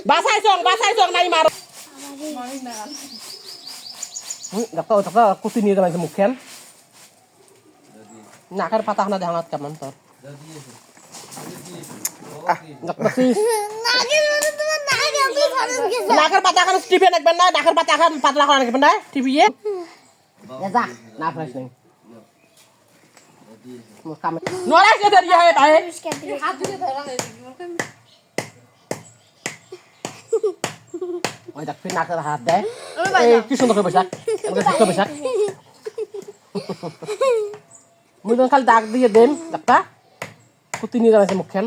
বাসাই চং নাই মার ডাক্তার কুতি নিয়ে যাবাইছে মুখখান নাকের পাতা খানা দেখাত কেমন তোর নাকের পাতা খান টিপে রাখবেন না নাকের পাতা খান পাতলা করে রাখবেন না টিপিয়ে যা না ফ্রেশ নেই নড়াই কে ধরিয়ে হয় ভাই হাত দিয়ে ধরা ওই দেখ ফির নাকের হাত দেয় এই কি সুন্দর করে বসাক আমাকে সুন্দর বসাক মুই তো খালি দাগ দিয়ে দেন ডাক্তার কুতি নিয়ে যাচ্ছে মুখখান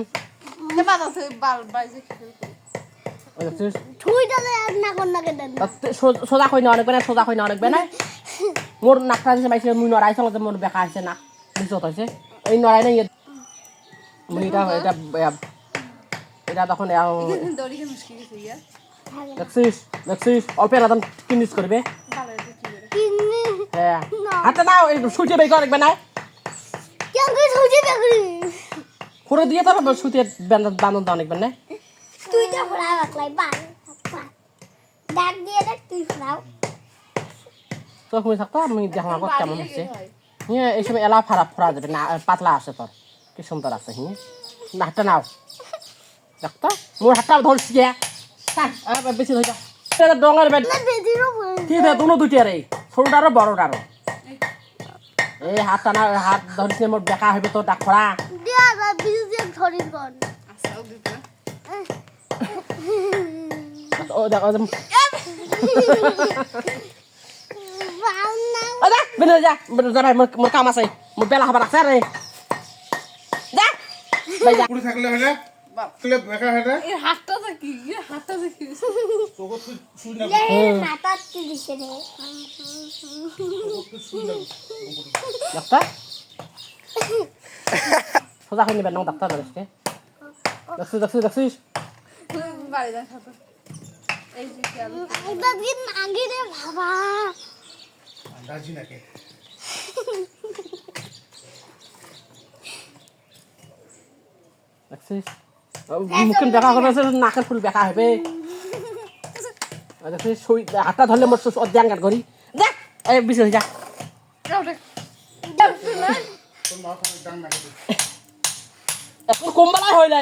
সোজা কই না অনেক বেনা সোজা কই না অনেক বেনা মোর নাকটা দিছে মাইছে মুই নড়াই চলতে মোর বেকা আছে নাক নিচত হয়েছে এই নড়াই নাই মুই এটা তখন দেখছিস অল্পের আদান কিনিস করবে হ্যাঁ হাতে নাও এই সুইটে বের করে না করে দিয়ে তো সুইটে বান্ধন দাও অনেক না তুই তো ফড়া রাখলাই ডাক দিয়ে দেখ তুই ফড়াও তো তুমি থাকতো আমি দেখলাম কেমন হচ্ছে হ্যাঁ এই সময় এলা ফড়া যাবে না পাতলা আছে তোর কি সুন্দর আছে হ্যাঁ না হাতটা নাও দেখতো মোর হাতটা ধরছি বেশি হয়ে যা ডঙ্গার বেড ঠিক আছে দুনো দুইটা রে ছোটটারও বড়টারও এই হাতটা না হাত ধরিস মোর বেকা হইবে তো ডাক ফড়া ও দেখো bener ya bener মোর কাম আছে মোর বেলা হবার আছে রে যা ভাই যা পুরো থাকলে হয় না তাহলে বেকা হয় না এই হাতটা কি তোকে সুই না মাথা কি দিছে রে তোকে সুই না ডাক্তার সোজা করে নিবেন না ডাক্তার বলেছে দেখছিস বাড়ি যা খাতো এই যে কি আলো এটা দিন আগে রে বাবা রাজি নাকি দেখছিস মুখের বেকা করেছে নাকের ফুল বেকা হবে দেখছিস সই হাতটা ধরলে মোর অধ্যাঙ্গার করি দেখ এই বিষ হয়ে যা তোর মা খানে ডাং না করে এখন কমবালা হইলে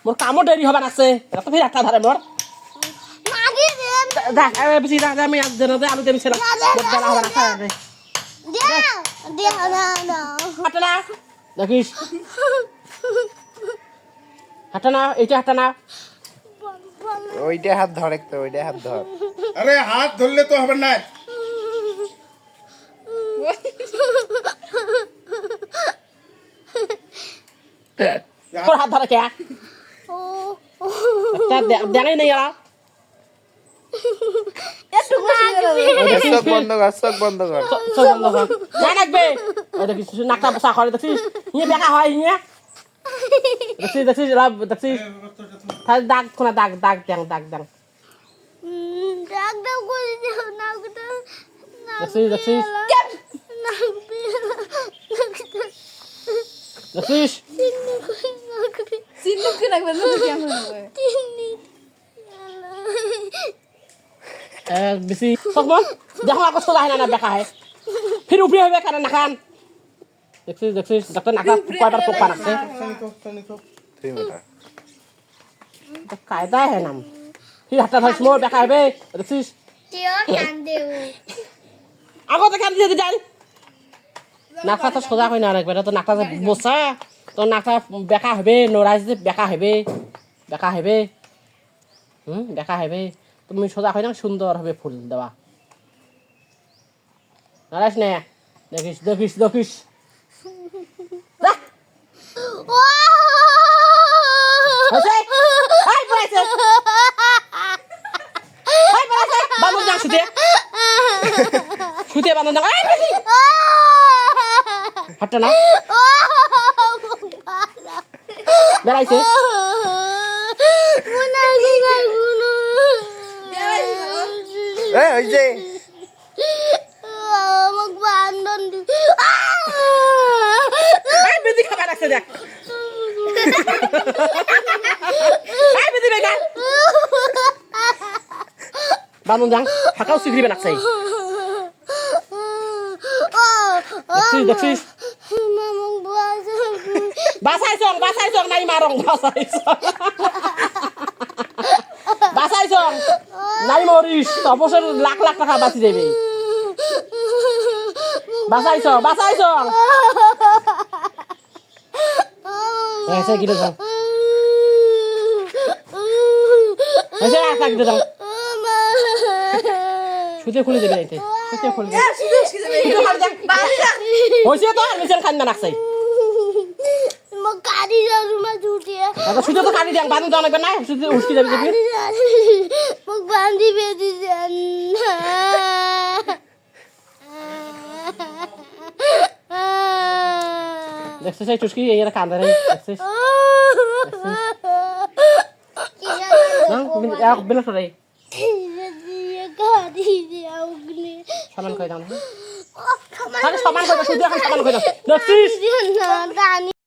মোর কামও দেরি হবার আছে এত ফির একটা ধরে মোর মাগি রে দেখ বেশি না আমি আজ দেন আলু দেবি ছিল মোর বেলা হবার আছে রে দে না হাঁটা না দেখিস হাঁটা না এইটা হাঁটা না ওইটা হাত ধর একটা ওইটা হাত ধর আরে হাত ধরলে তো হবে না তোর হাত ধরে কে ও দেখাই নেই এরা একটু বসে চোখ বন্ধ কর চোখ বন্ধ কর চল বন্ধ কর না লাগবে ওই দেখিস নাকটা বসা করে দেখছিস নিয়ে বেকা হয় নিয়ে দেখছিস লাভ দেখছিস তাহলে দাগ কোনা দাগ দেন ডাক দাও করে দিও না দেখছিস দেখছিস সিন কি রাখবেন না কেমন হবে বেশি সকমন দেখো আকৌ সোজা হয় না বেকা হয় ফির উপরে হবে কারণ নাখান দেখছিস ডাক্তার নাকা কয়বার পোকা রাখছে তুই মেটা কায়দা হয় নাম ফির হাতটা ধরিস মোর বেকা হবে দেখছিস কেউ কান দেও আগতে কান দিয়ে যাই নাকটা তো সোজা হয় না রাখবে তো নাকটা বসা তো নাকটা বেকা হবে নড়াই যে বেকা হবে বেকা হবে তুমি সোজা হয় না সুন্দর হবে ফুল দেওয়া নারাইস নে দেখিস ও বান্ধব যান শুতে বান্ধব যান হাঁটটা না বেড়াইছে ওই যে বেদি খাবার আছে দেখ বেদি বেগা বানুন যাং ফাঁকাও সিগরিবে নাকছাই দেখছিস বাসাইছং নাই মারং বাসাইছং নাই মরিস অবসর লাখ লাখ টাকা বাঁচি যাবে বাসাইছং এসে গিয়ে যাও এসে আসা গিয়ে যাও সুতে খুলে দেবে এতে সুতে খুলে দেবে হয়েছে তো মিশন খান না নাকছাই কাটি যাও তোমার ছুটিয়ে এখন সুতে তো কাটি দেন বানু দাও না না সুতে উস্কি যাবে যাবি মুখ বান্ধি বেঁধে দেন দেখছিস এই টুস্কি এরা কান্দে রে দেখছিস না এক বেলা রে সমান কই দাও না সমান কই দাও সুতে এখন সমান কই দাও দেখছিস না